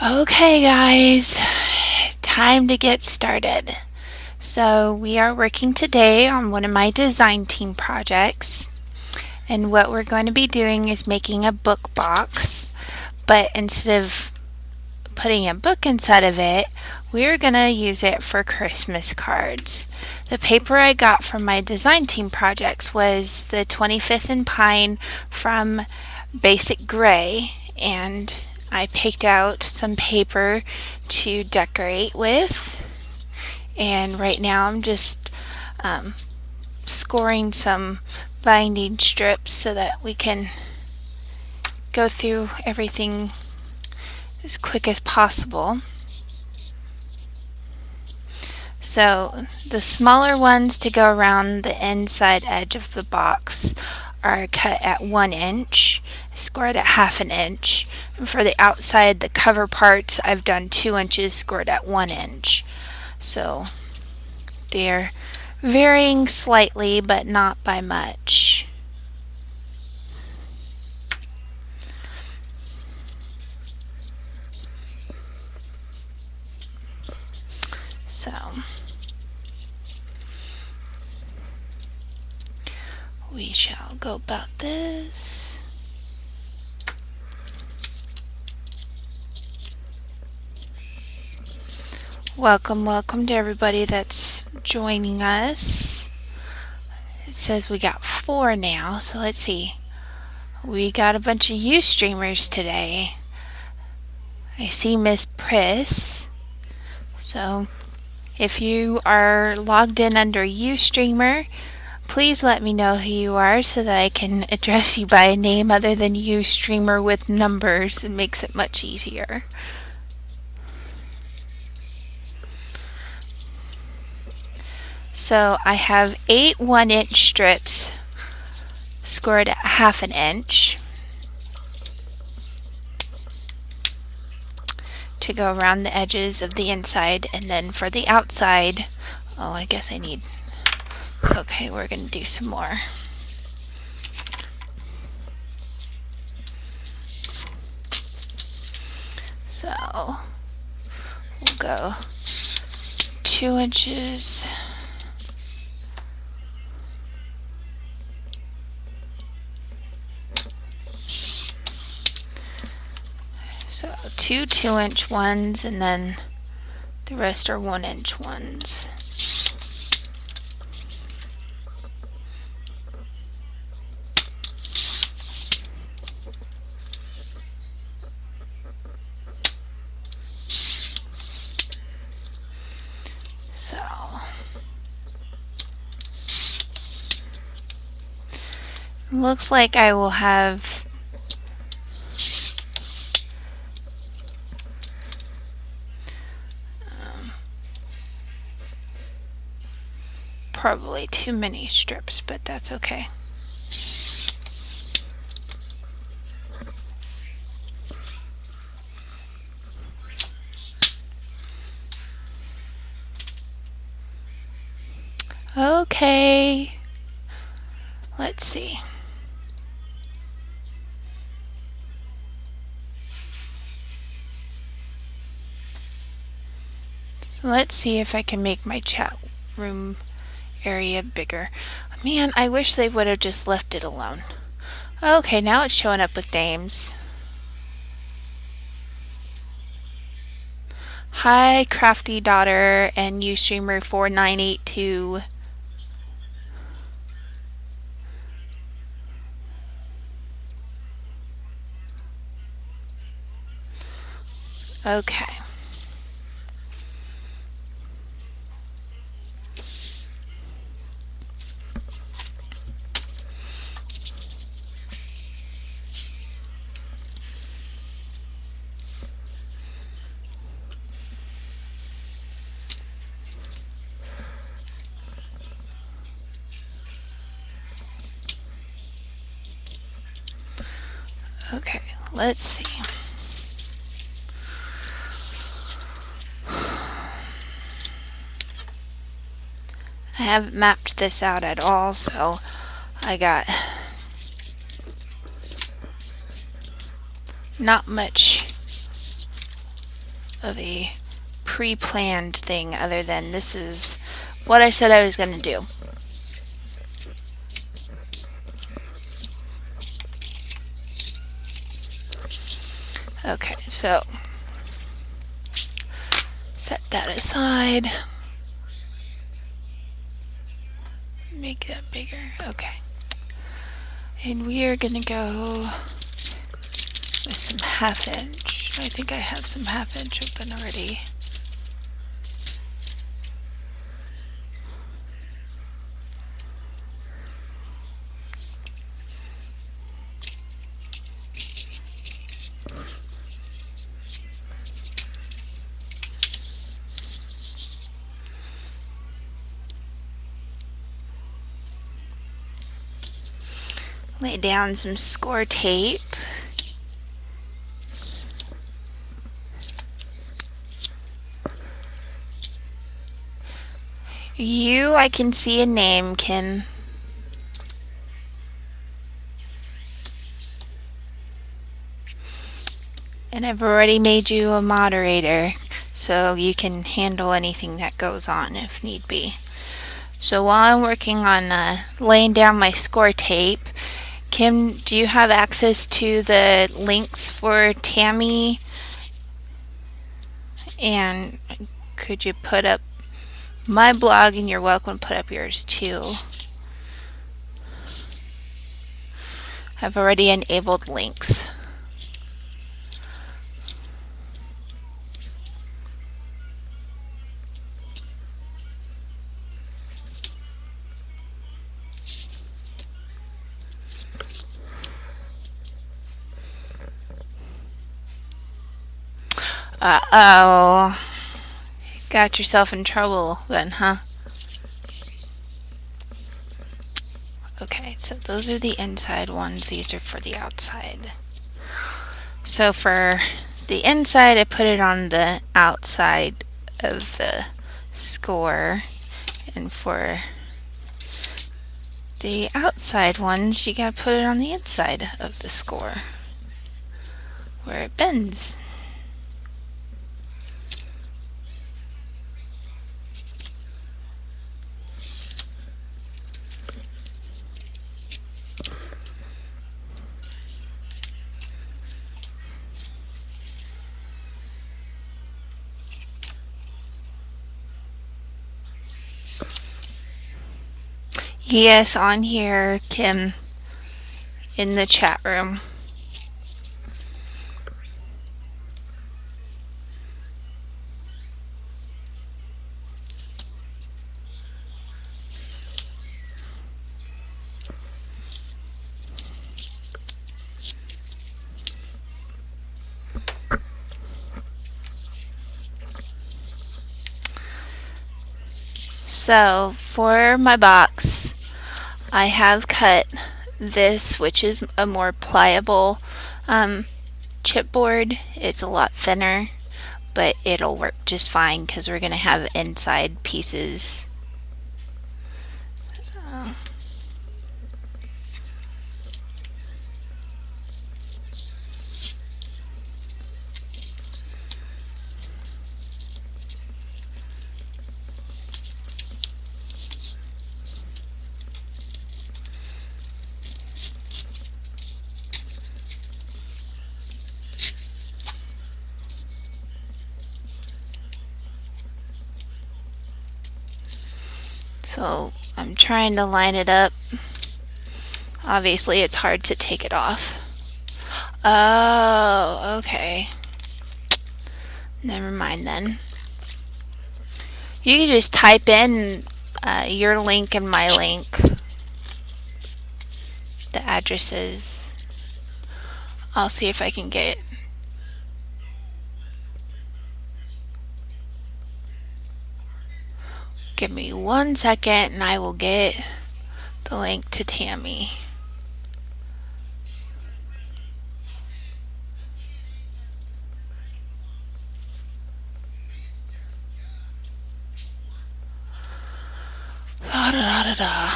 Okay, guys, time to get started. So, we are working today on one of my design team projects, and what we're going to be doing is making a book box, but instead of putting a book inside of it, we're going to use it for Christmas cards. The paper I got from my design team projects was the 25th and Pine from Basic Gray, and I picked out some paper to decorate with. And right now I'm just scoring some binding strips so that we can go through everything as quick as possible. So the smaller ones to go around the inside edge of the box are cut at 1 inch, scored at half an inch. And for the outside, the cover parts, I've done 2 inches, scored at 1 inch. So they're varying slightly, but not by much. So we shall go about this. Welcome to everybody that's joining us. It says we got 4 now, so let's see. We got a bunch of Ustreamers today. I see Miss Priss. So if you are logged in under Ustreamer, please let me know who you are so that I can address you by a name other than Ustreamer with numbers. It makes it much easier. So I have 8 1-inch strips scored at half an inch to go around the edges of the inside, and then for the outside, I guess I need, okay, we're going to do some more. So we'll go 2 inches. So 2 2-inch ones, and then the rest are 1-inch ones. So looks like I will have probably too many strips, but that's okay. Okay, let's see. So let's see if I can make my chat room area bigger. Man, I wish they would have just left it alone. Okay, now it's showing up with names. Hi, Crafty Daughter and Ustreamer 4982. Okay. Okay, let's see. I haven't mapped this out at all, so I got not much of a pre-planned thing other than this is what I said I was going to do. Okay, so set that aside. Make that bigger. Okay. And we are going to go with some 1/2 inch. I think I have some 1/2 inch open already. Lay down some score tape. I can see a name, Kim. And I've already made you a moderator, so you can handle anything that goes on if need be. So while I'm working on laying down my score tape, Kim, do you have access to the links for Tammy? And could you put up my blog, and you're welcome to put up yours too. I've already enabled links. Uh-oh. Got yourself in trouble then, huh? Okay, so those are the inside ones. These are for the outside. So for the inside, I put it on the outside of the score. And for the outside ones, you gotta put it on the inside of the score, where it bends. Yes, on here, Kim, in the chat room. So for my box, I have cut this, which is a more pliable chipboard. It's a lot thinner, but it'll work just fine because we're going to have inside pieces. So I'm trying to line it up. Obviously it's hard to take it off. Oh, okay. Never mind then. You can just type in your link and my link, the addresses. I'll see if I can get it. Give me 1 second and I will get the link to Tammy. Da da da da.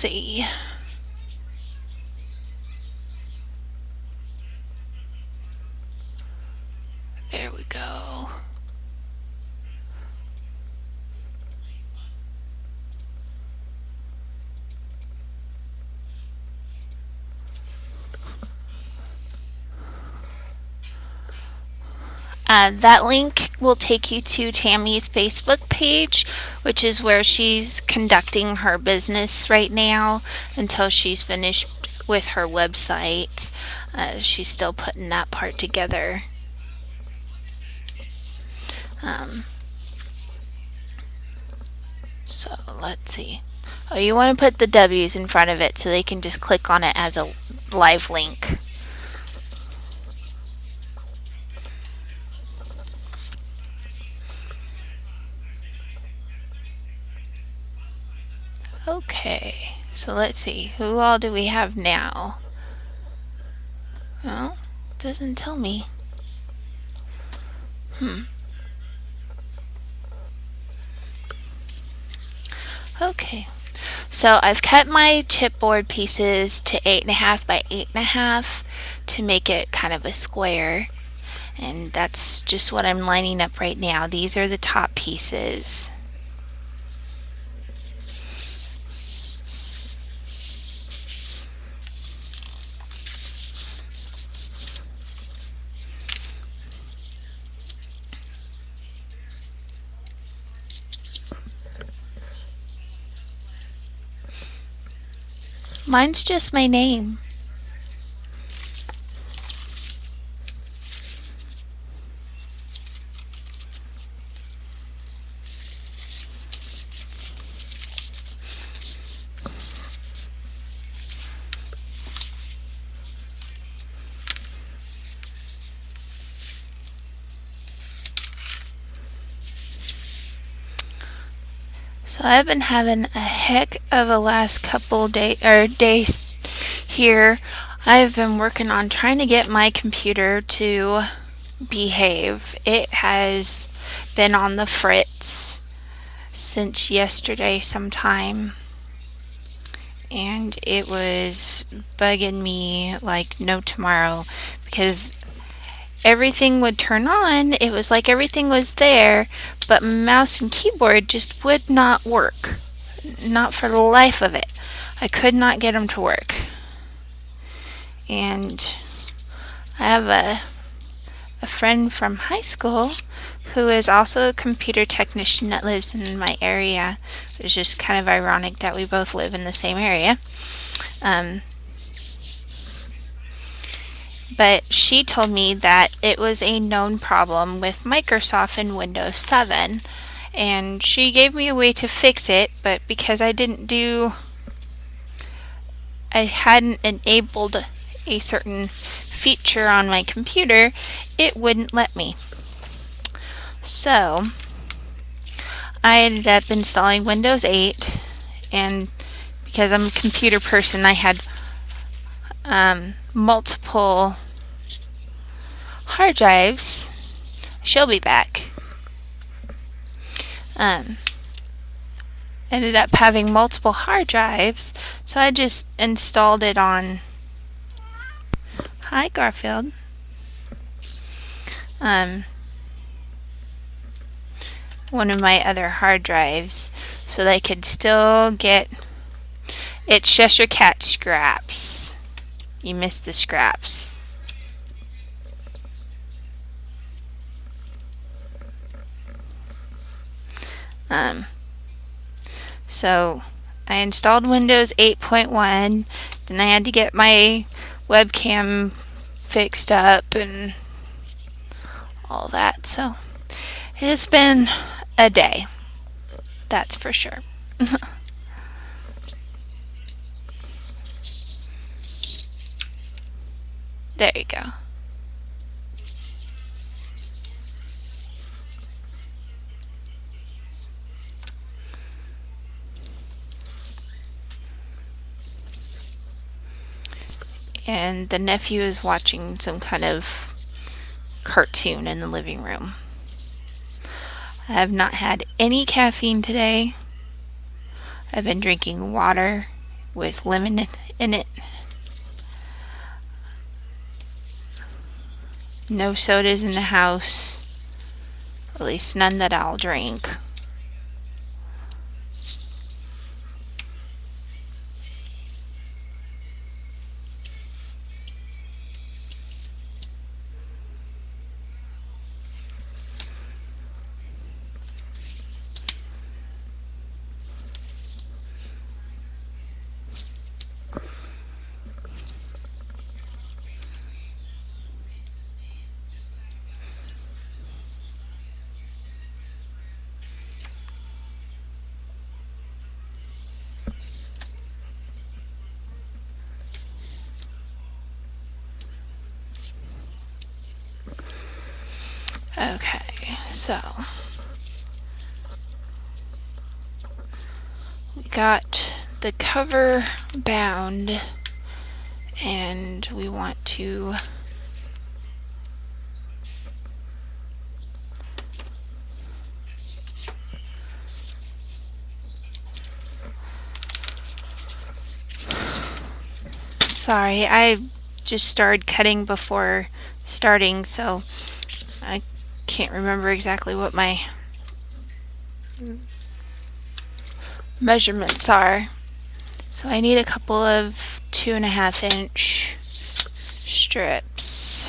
see. There we go. That link will take you to Tammy's Facebook page, which is where she's conducting her business right now until she's finished with her website. She's still putting that part together. So let's see. Oh, you want to put the W's in front of it so they can just click on it as a live link. Okay, so let's see. Who all do we have now? Well, it doesn't tell me. Okay, so I've cut my chipboard pieces to 8.5 by 8.5 to make it kind of a square. And that's just what I'm lining up right now. These are the top pieces. Mine's just my name. So I've been having a heck of a last couple days here. I've been working on trying to get my computer to behave. It has been on the fritz since yesterday sometime, and it was bugging me like no tomorrow because everything would turn on. It was like everything was there, but mouse and keyboard just would not work. Not for the life of it. I could not get them to work. And I have a friend from high school who is also a computer technician that lives in my area. It's just kind of ironic that we both live in the same area. But she told me that it was a known problem with Microsoft in Windows 7, and she gave me a way to fix it, but because I hadn't enabled a certain feature on my computer, it wouldn't let me. So I ended up installing Windows 8, and because I'm a computer person, I had multiple hard drives. She'll be back. Ended up having multiple hard drives, so I just installed it on. Hi, Garfield. One of my other hard drives, so that I could still get. It's Cheshire Cat scraps. You missed the scraps. So I installed Windows 8.1, then I had to get my webcam fixed up and all that. So it's been a day, that's for sure. There you go. And the nephew is watching some kind of cartoon in the living room. I have not had any caffeine today. I've been drinking water with lemon in it. No sodas in the house, at least none that I'll drink. Okay, so we got the cover bound, and we want to sorry, I just started cutting before starting, so I can't remember exactly what my measurements are. So I need a couple of 2.5-inch strips.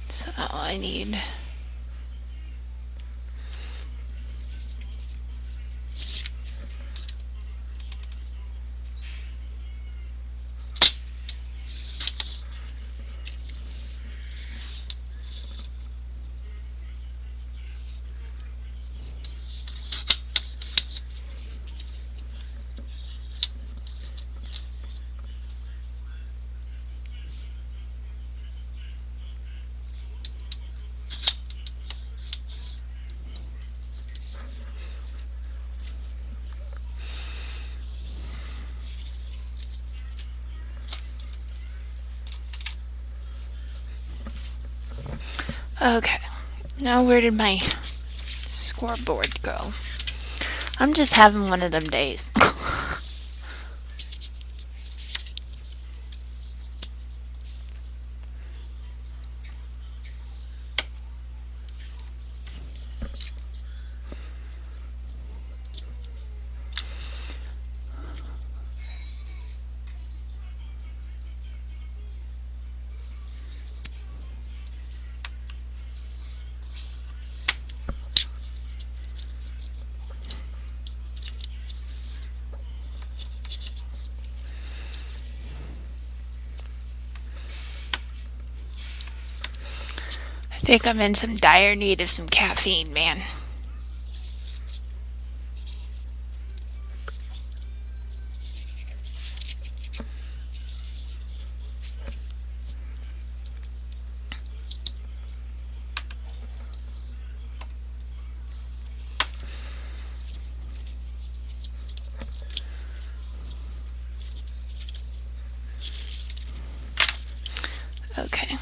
So I need okay. Now where did my scoreboard go? I'm just having one of them days. I think I'm in some dire need of some caffeine, man. Okay.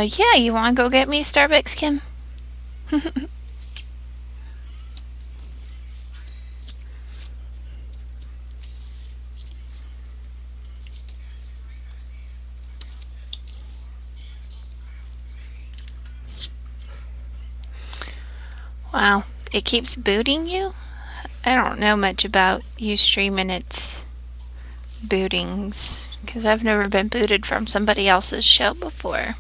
Yeah, you want to go get me Starbucks, Kim? Wow, it keeps booting you? I don't know much about Ustream and its bootings because I've never been booted from somebody else's show before.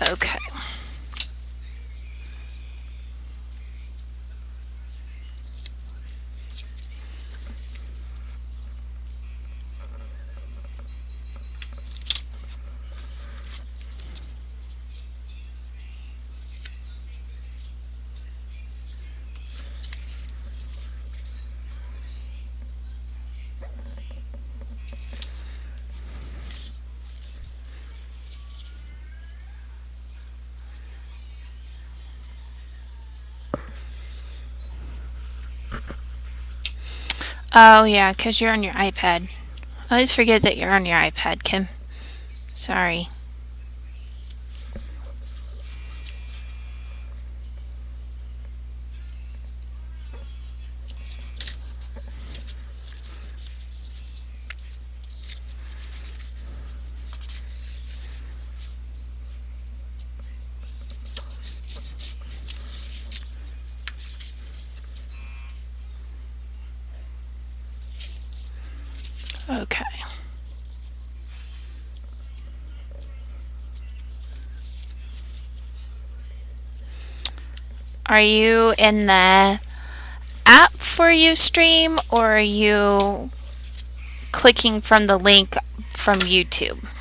Okay. Oh, yeah, because you're on your iPad. I always forget that you're on your iPad, Kim. Sorry. Okay. Are you in the app for Ustream or are you clicking from the link from YouTube?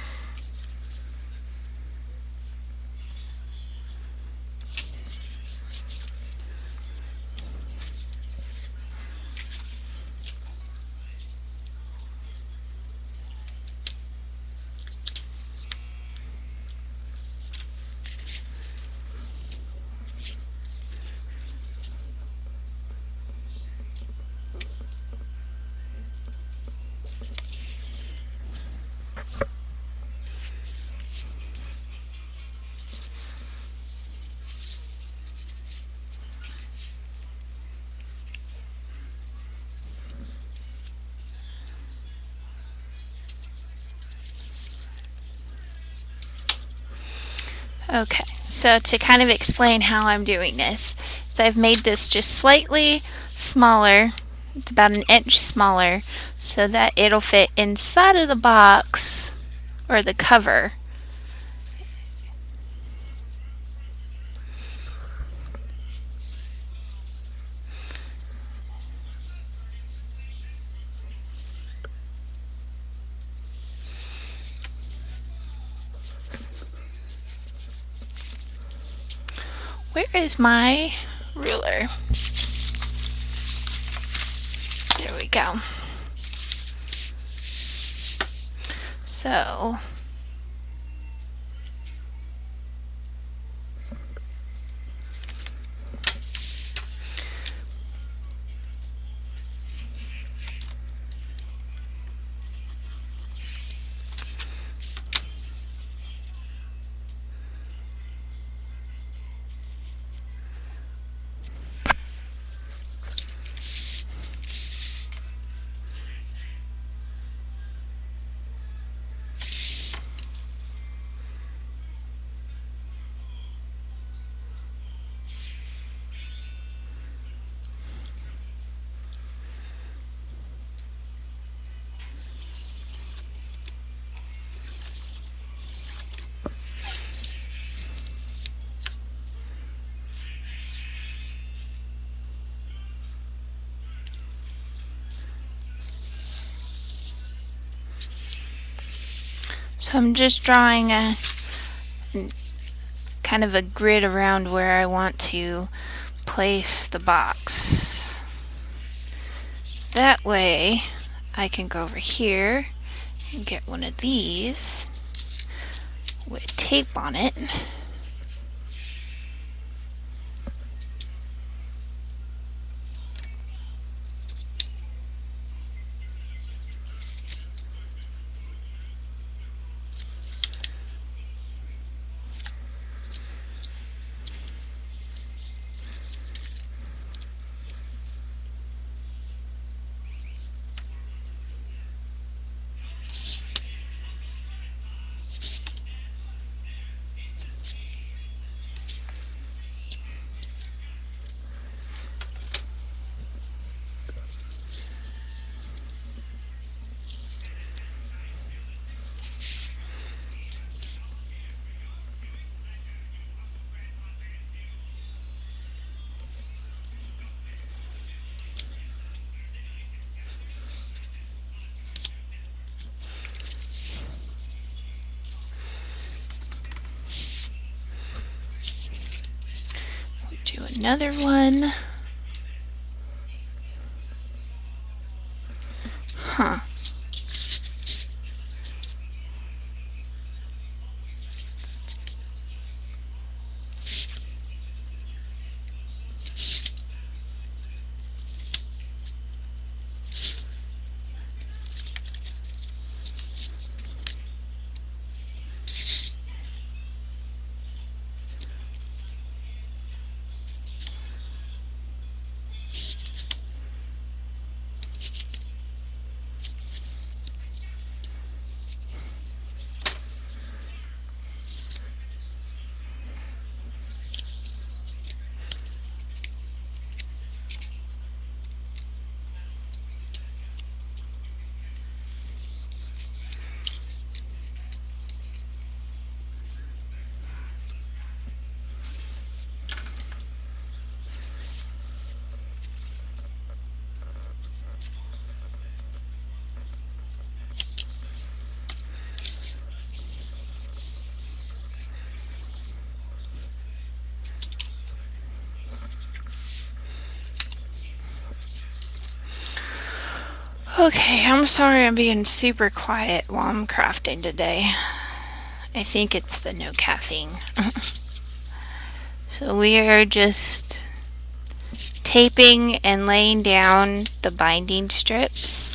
Okay, so to kind of explain how I'm doing this, is I've made this just slightly smaller, it's about an inch smaller, so that it'll fit inside of the box or the cover. Where is my ruler? There we go. So I'm just drawing a kind of a grid around where I want to place the box. That way I can go over here and get one of these with tape on it. another one. Huh. Okay, I'm sorry I'm being super quiet while I'm crafting today. I think it's the no caffeine. So we are just taping and laying down the binding strips.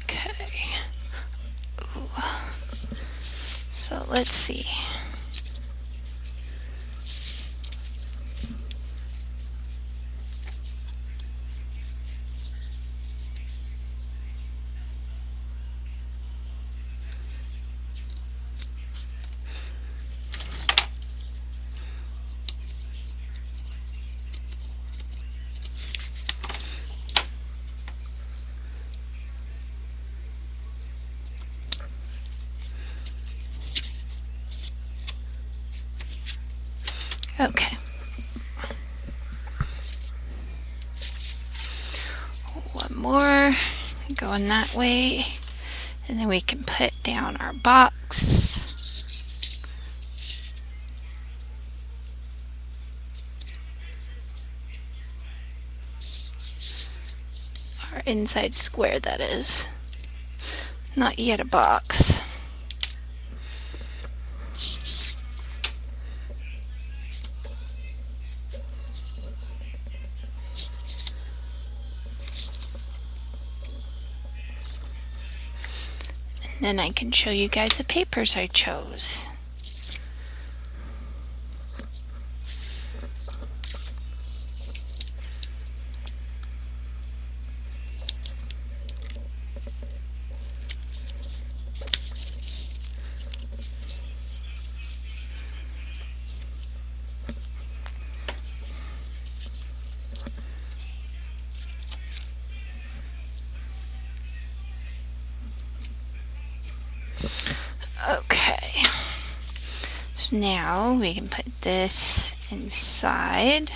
Okay. Ooh. So let's see. Okay. One more going that way, and then we can put down our box. Our inside square, that is. Not yet a box. Then I can show you guys the papers I chose. Okay. So now we can put this inside.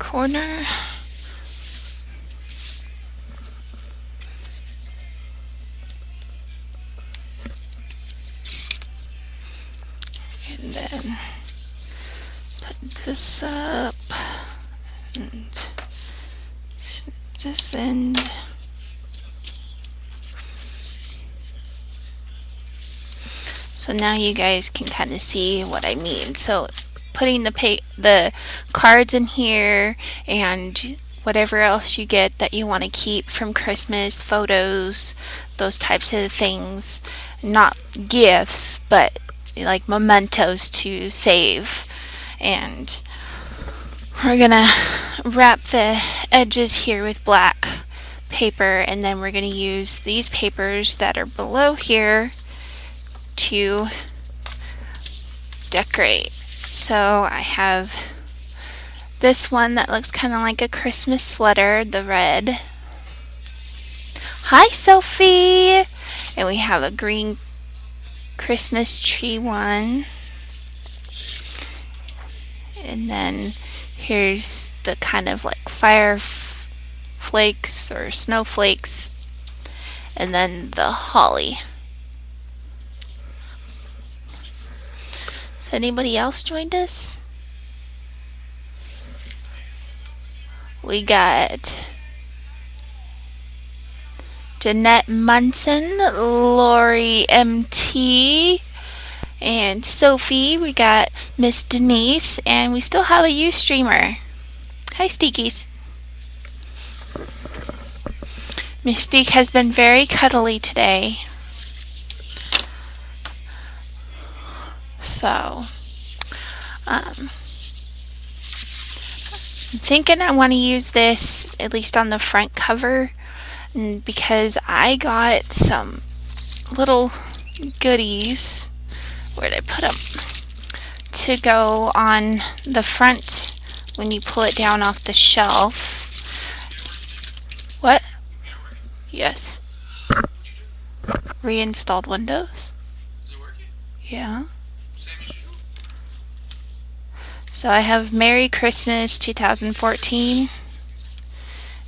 corner. And then put this up and snip this end. So now you guys can kind of see what I mean. So putting the cards in here and whatever else you get that you want to keep from Christmas, photos, those types of things, not gifts, but like mementos to save. And we're gonna wrap the edges here with black paper, and then we're gonna use these papers that are below here to decorate. So I have this one that looks kind of like a Christmas sweater, the red. Hi, Sophie! And we have a green Christmas tree one. And then here's the kind of like fire flakes or snowflakes. And then the holly. Has anybody else joined us? We got Jeanette Munson, Lori MT, and Sophie. We got Miss Denise, and we still have a Ustreamer. Hi, Steakies. Mystique has been very cuddly today. So, I'm thinking I want to use this at least on the front cover, because I got some little goodies. Where'd I put them? To go on the front when you pull it down off the shelf. What? Yes. Reinstalled Windows. Is it working? Yeah. Same as usual? So I have Merry Christmas 2014,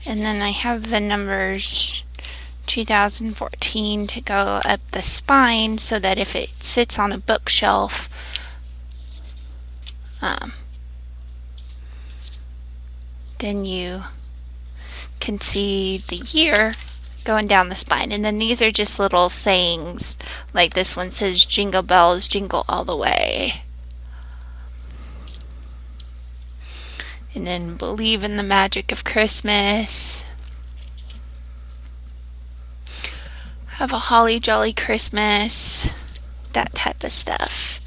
and then I have the numbers 2014 to go up the spine so that if it sits on a bookshelf, then you can see the year going down the spine. And then these are just little sayings, like this one says, "Jingle bells, jingle all the way." And then "Believe in the magic of Christmas." Have a holly jolly Christmas. That type of stuff.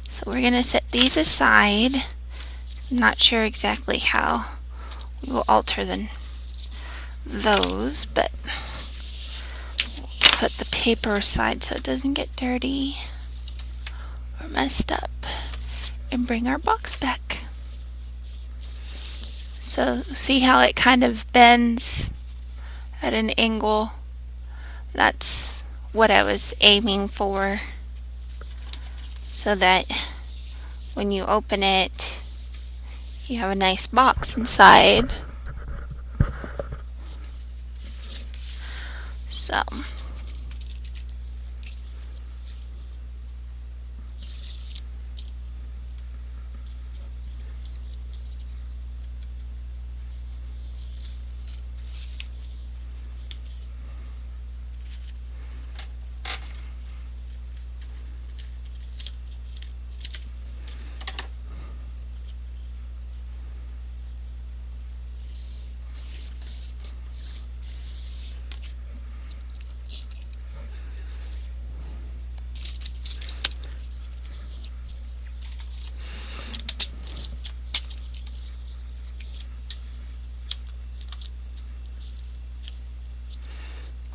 So we're going to set these aside. I'm not sure exactly how we will alter those, but we'll set the paper aside so it doesn't get dirty or messed up, and bring our box back. So see how it kind of bends at an angle? That's what I was aiming for, so that when you open it, you have a nice box inside. So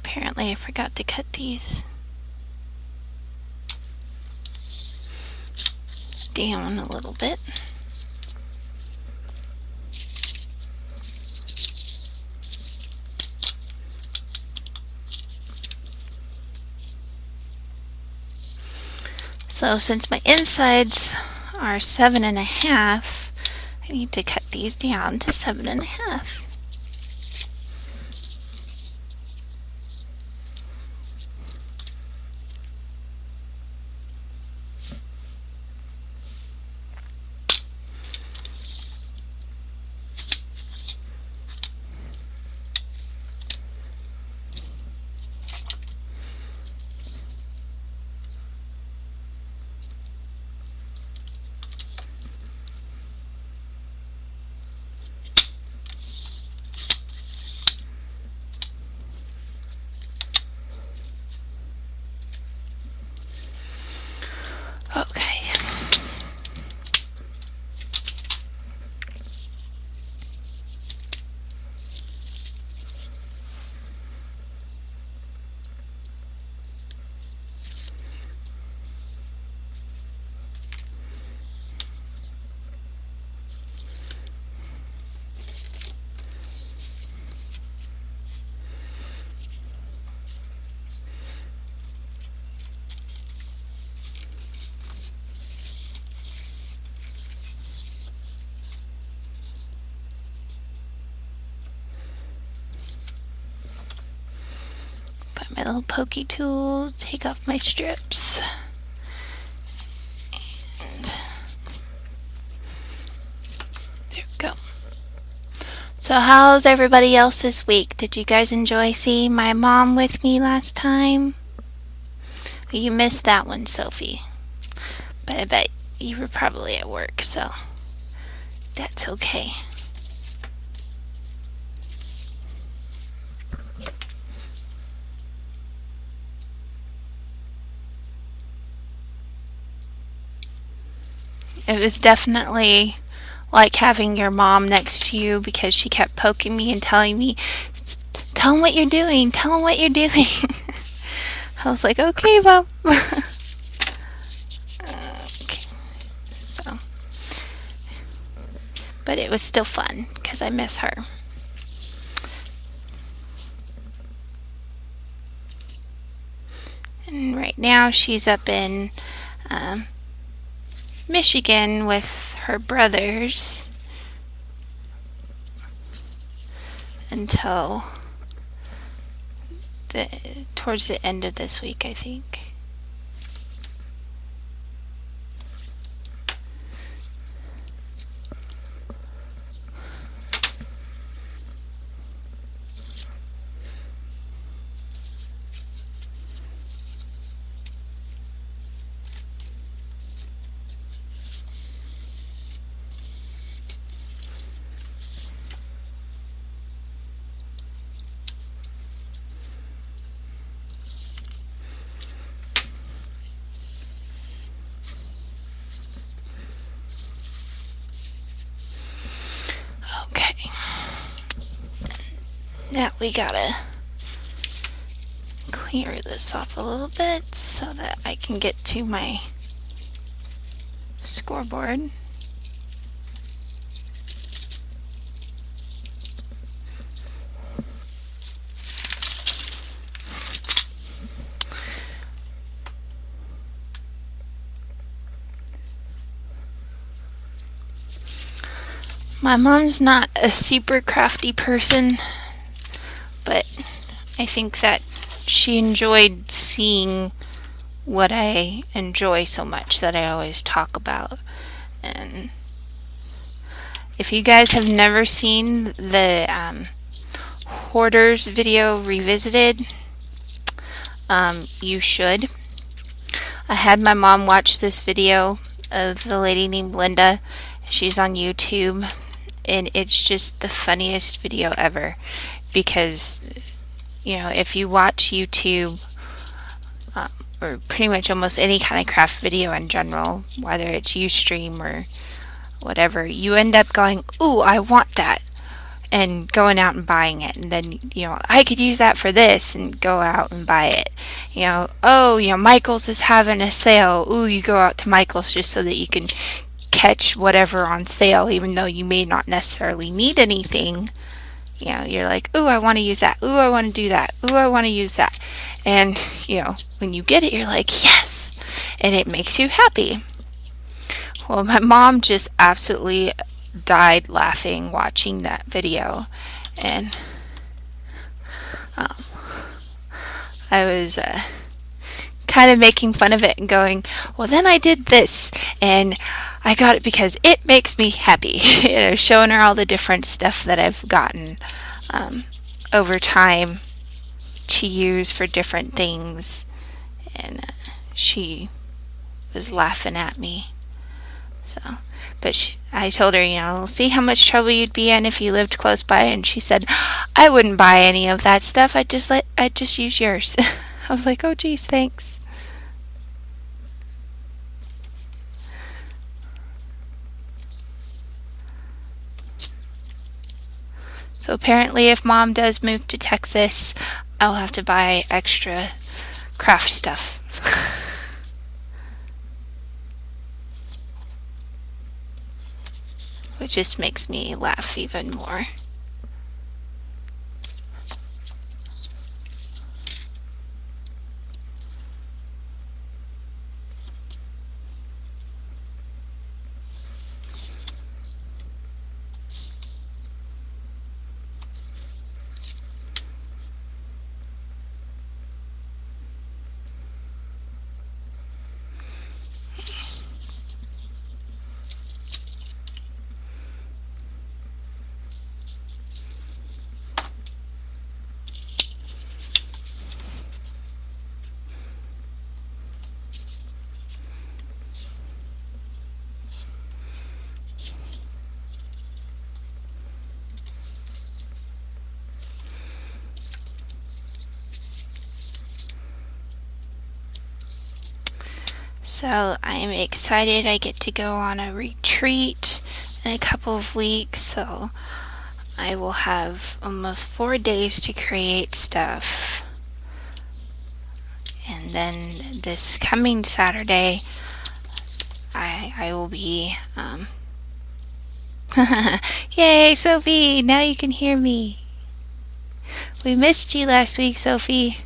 apparently I forgot to cut these down a little bit. So since my insides are 7.5, I I need to cut these down to 7.5. Okay. Put my little pokey tool, take off my strips. And there we go. So how's everybody else this week? Did you guys enjoy seeing my mom with me last time? You missed that one, Sophie. But I bet you were probably at work, so that's okay. It was definitely like having your mom next to you because she kept poking me and telling me, tell him what you're doing, tell him what you're doing. I was like, okay, Mom. Okay. So, but it was still fun because I miss her. And right now she's up in Michigan with her brothers until towards the end of this week, I think. Now we gotta clear this off a little bit so that I can get to my scoreboard. My mom's not a super crafty person, but I think that she enjoyed seeing what I enjoy so much that I always talk about. And if you guys have never seen the Hoarders video revisited, you should. I had my mom watch this video of the lady named Linda. She's on YouTube, and it's just the funniest video ever because, you know, if you watch YouTube or pretty much almost any kind of craft video in general, whether it's Ustream or whatever, you end up going, ooh, I want that, and going out and buying it. And then, you know, I could use that for this, and go out and buy it. You know, oh, you know, Michael's is having a sale. Ooh, you go out to Michael's just so that you can catch whatever on sale, even though you may not necessarily need anything. You know, you're like, ooh, I want to use that. Ooh, I want to do that. Ooh, I want to use that. And, you know, when you get it, you're like, yes! And it makes you happy. Well, my mom just absolutely died laughing watching that video, and um, I was kind of making fun of it and going, well, then I did this, and I got it because it makes me happy. Showing her all the different stuff that I've gotten um, over time to use for different things, and she was laughing at me. So, but I told her, see how much trouble you'd be in if you lived close by, and she said, I wouldn't buy any of that stuff. I'd just use yours. I was like, oh, geez, thanks. So apparently, if Mom does move to Texas, I'll have to buy extra craft stuff. Which just makes me laugh even more. So I'm excited I get to go on a retreat in a couple of weeks, so I will have almost 4 days to create stuff. And then this coming Saturday, I will be, yay, Sophie, now you can hear me. We missed you last week, Sophie.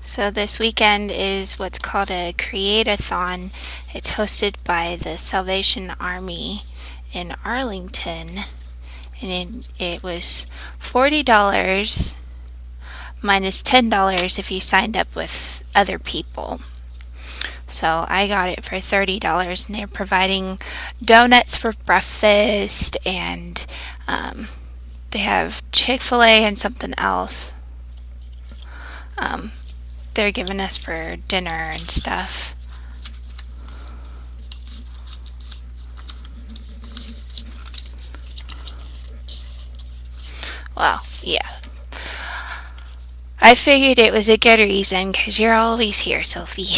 So this weekend is what's called a Create-a-thon. It's hosted by the Salvation Army in Arlington, and it was $40 minus $10 if you signed up with other people. So I got it for $30, and they're providing donuts for breakfast, and they have Chick-fil-A and something else. They're giving us for dinner and stuff. Well, yeah. I figured it was a good reason, 'cause you're always here, Sophie.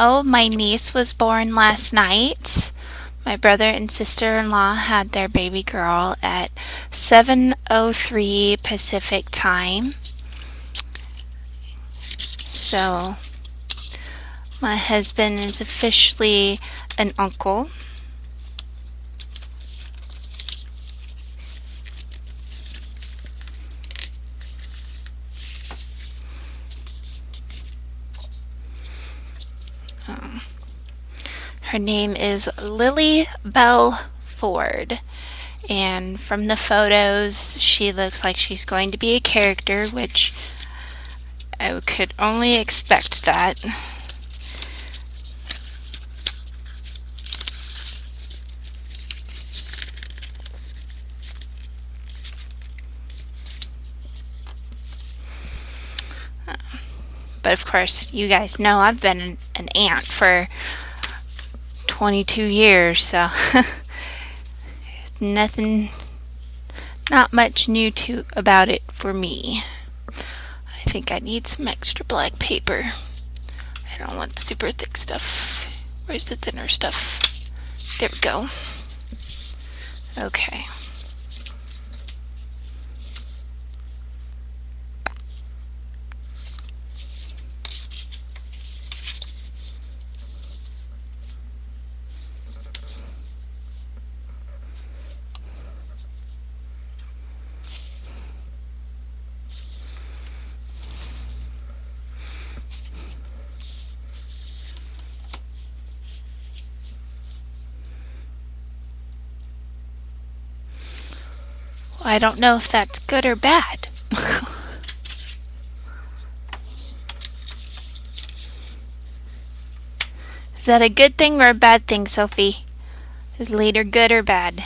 Oh, my niece was born last night. My brother and sister-in-law had their baby girl at 7:03 Pacific time. So my husband is officially an uncle. Her name is Lily Bell Ford, and from the photos she looks like she's going to be a character, which I could only expect that. But of course, you guys know I've been an aunt for 22 years, so nothing, not much new about it for me. I think I need some extra black paper. I don't want super thick stuff. Where's the thinner stuff? There we go. Okay. I don't know if that's good or bad. Is that a good thing or a bad thing, Sophie? Is later good or bad?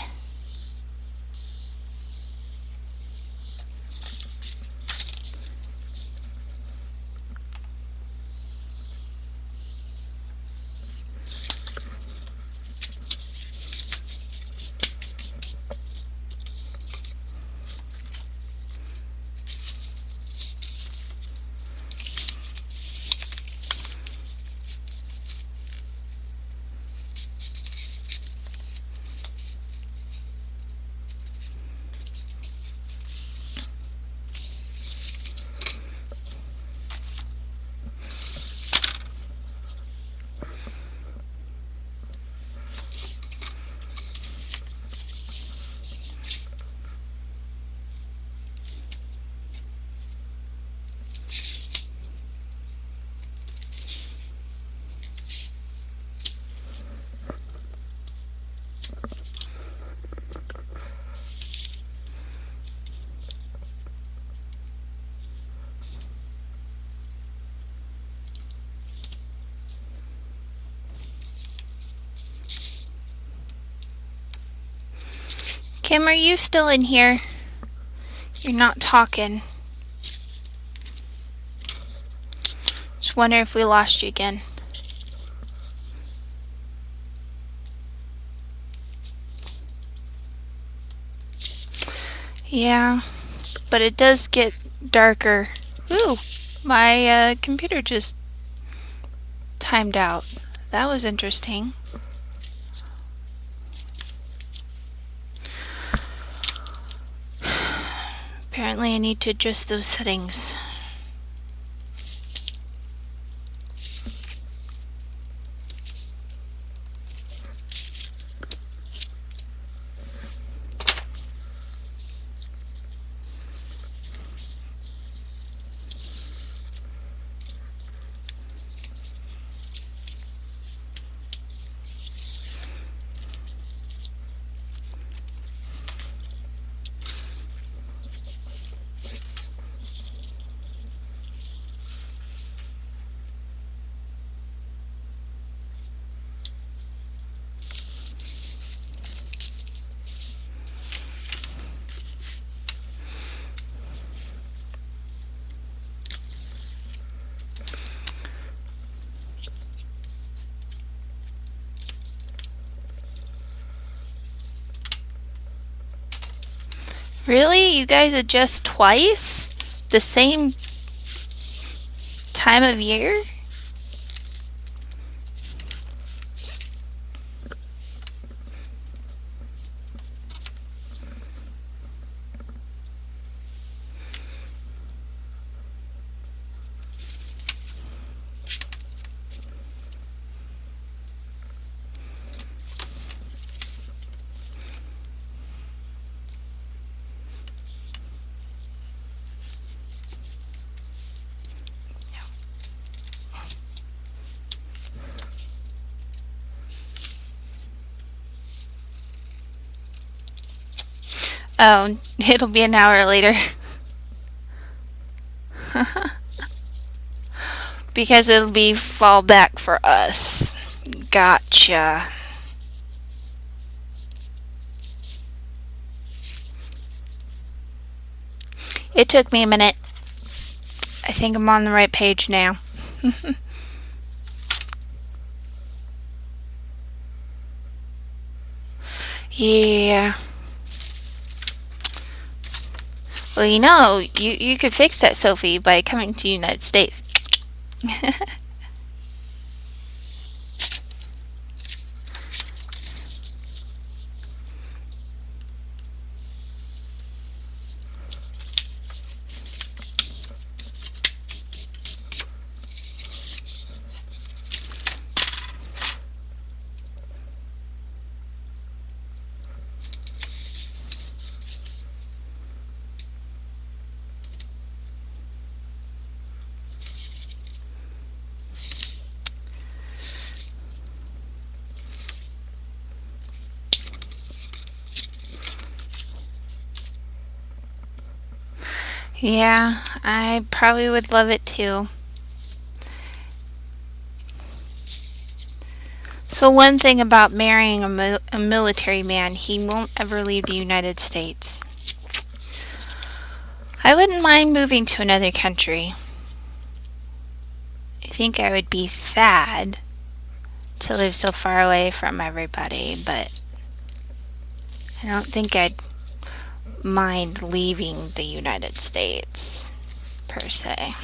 Kim, are you still in here? You're not talking. Just wonder if we lost you again. Yeah, but it does get darker. Ooh, my computer just timed out. That was interesting. Apparently I need to adjust those settings. Really? You guys adjust twice? The same time of year? Oh, it'll be an hour later. Because it'll be fall back for us. Gotcha. It took me a minute. I think I'm on the right page now. Yeah. Well, you could fix that, Sophie, by coming to the United States. Yeah, I probably would love it too. So, one thing about marrying a military man, he won't ever leave the United States. I wouldn't mind moving to another country. I think I would be sad to live so far away from everybody, but I don't think I'd mind leaving the United States per se.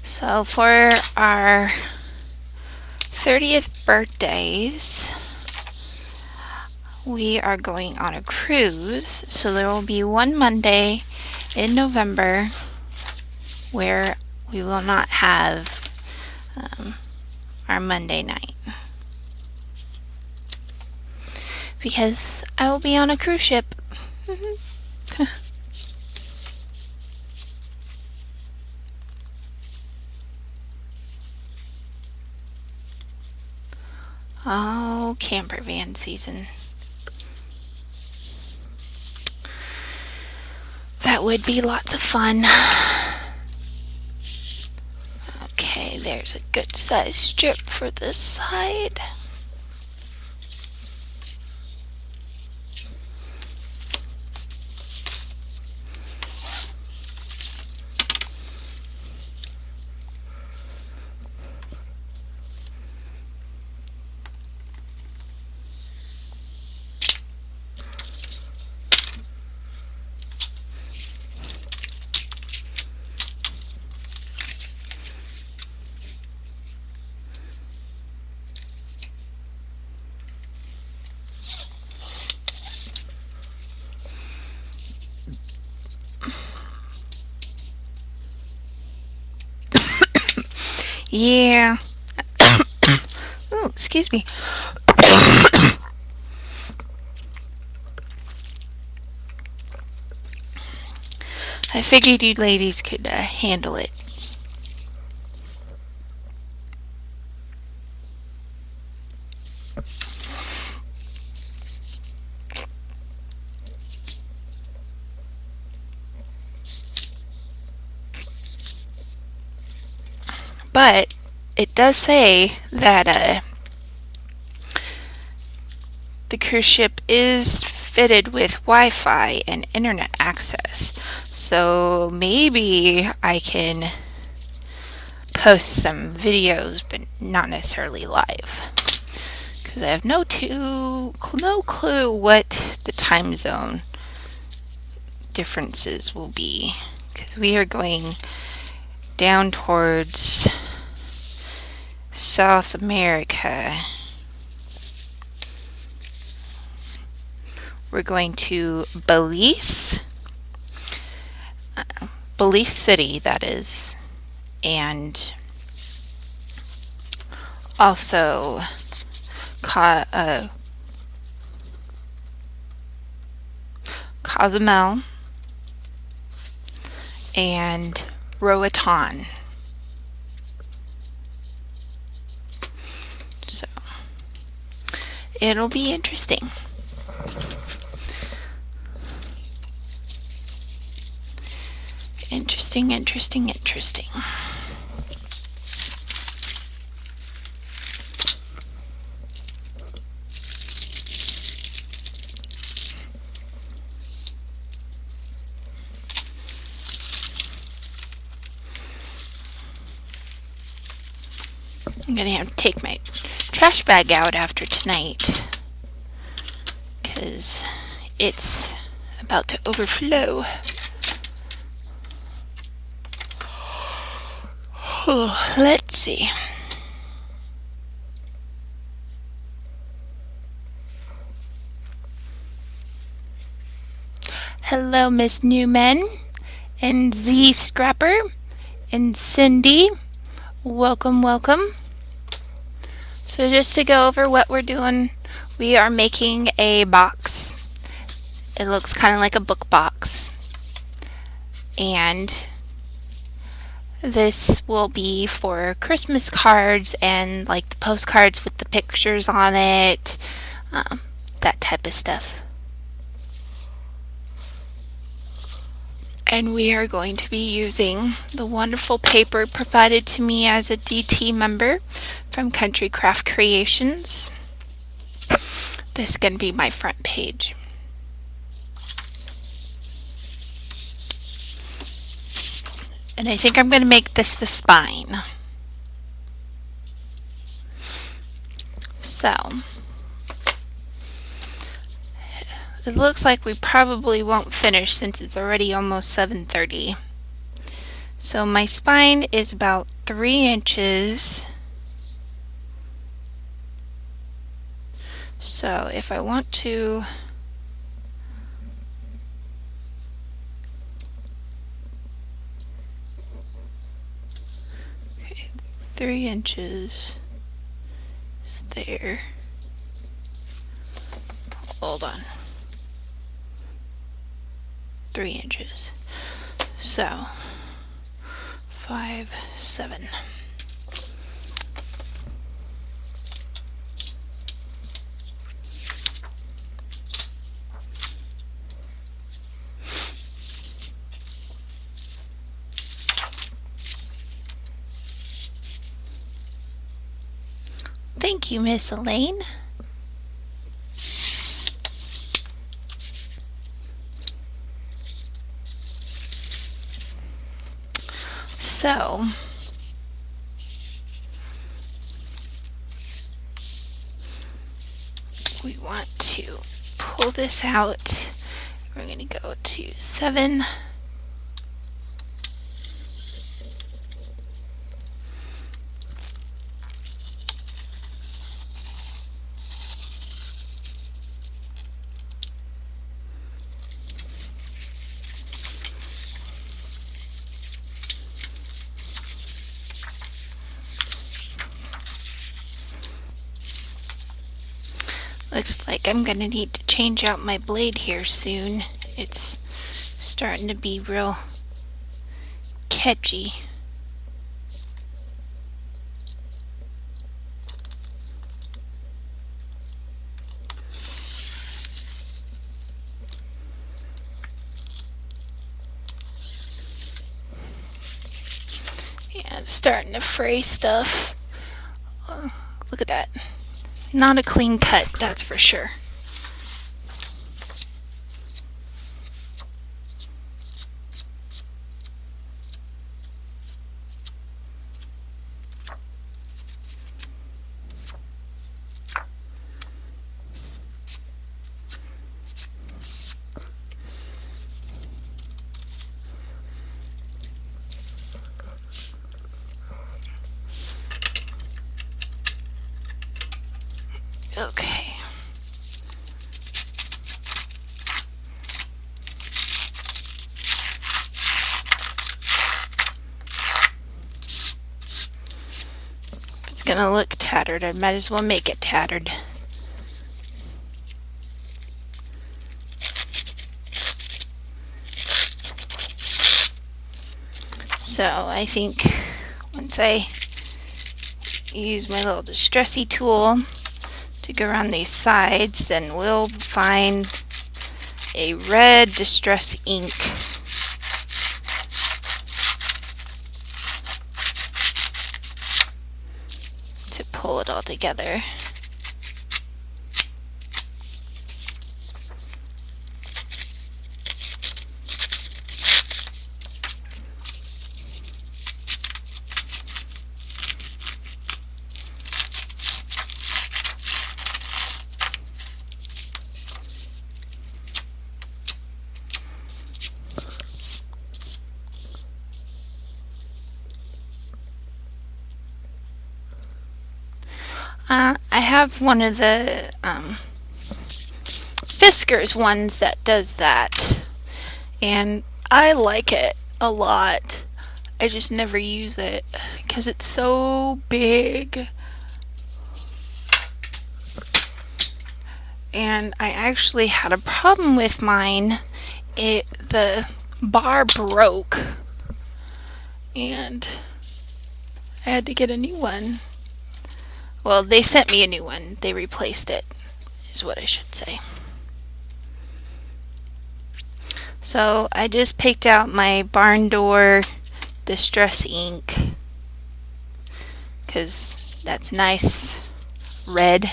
So for our 30th birthdays, we are going on a cruise. So there will be one Monday in November where we will not have our Monday night. Because I will be on a cruise ship. Oh, camper van season. That would be lots of fun. Okay, there's a good sized strip for this side. Yeah. Oh, excuse me. I figured you ladies could handle it. But it does say that the cruise ship is fitted with Wi-Fi and internet access. So maybe I can post some videos, but not necessarily live. Because I have no clue what the time zone differences will be. Because we are going down towards South America. We're going to Belize, Belize City, that is, and also Cozumel and Roatan. So it'll be interesting. Interesting. I'm gonna have to take my trash bag out after tonight because it's about to overflow. Oh, let's see. Hello, Miss Newman and Z Scrapper and Cindy. Welcome, welcome. So just to go over what we're doing, we are making a box. It looks kind of like a book box. And this will be for Christmas cards and like the postcards with the pictures on it, that type of stuff. And we are going to be using the wonderful paper provided to me as a DT member from Country Craft Creations. This is going to be my front page. And I think I'm going to make this the spine. So, it looks like we probably won't finish since it's already almost 7:30. So my spine is about 3 inches. So if I want to okay, 3 inches is there. Hold on. 3 inches. So 5, 7. Thank you, Miss Elaine. So, we want to pull this out. We're going to go to 7. Looks like I'm going to need to change out my blade here soon. It's starting to be real catchy. Yeah, it's starting to fray stuff. Look at that. Not a clean cut, that's for sure. Okay. If it's gonna look tattered, I might as well make it tattered. So I think once I use my little distressy tool to go around these sides, then we'll find a red distress ink. To pull it all together. I have one of the Fiskars ones that does that, and I like it a lot. I just never use it because it's so big. And I actually had a problem with mine. The bar broke, and I had to get a new one. Well, they sent me a new one. They replaced it, is what I should say. So I just picked out my barn door distress ink because that's nice red.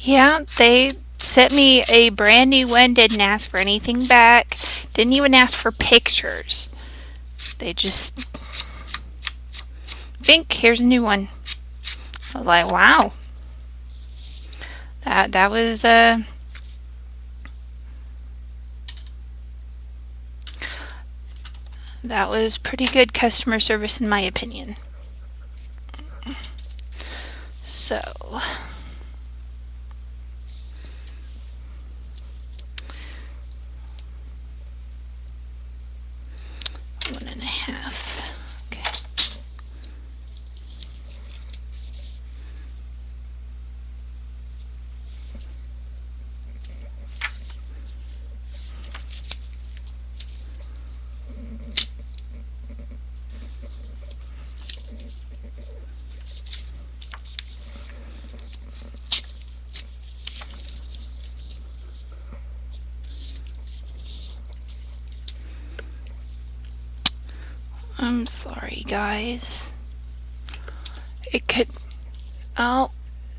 Yeah, they sent me a brand new one, didn't ask for anything back, didn't even ask for pictures. They just, Vink, here's a new one. I was like, wow. That was that was pretty good customer service in my opinion. So, 1.5. Okay. I'm sorry, guys. It could. Oh,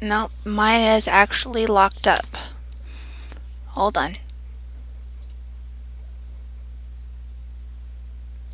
no, mine is actually locked up. Hold on.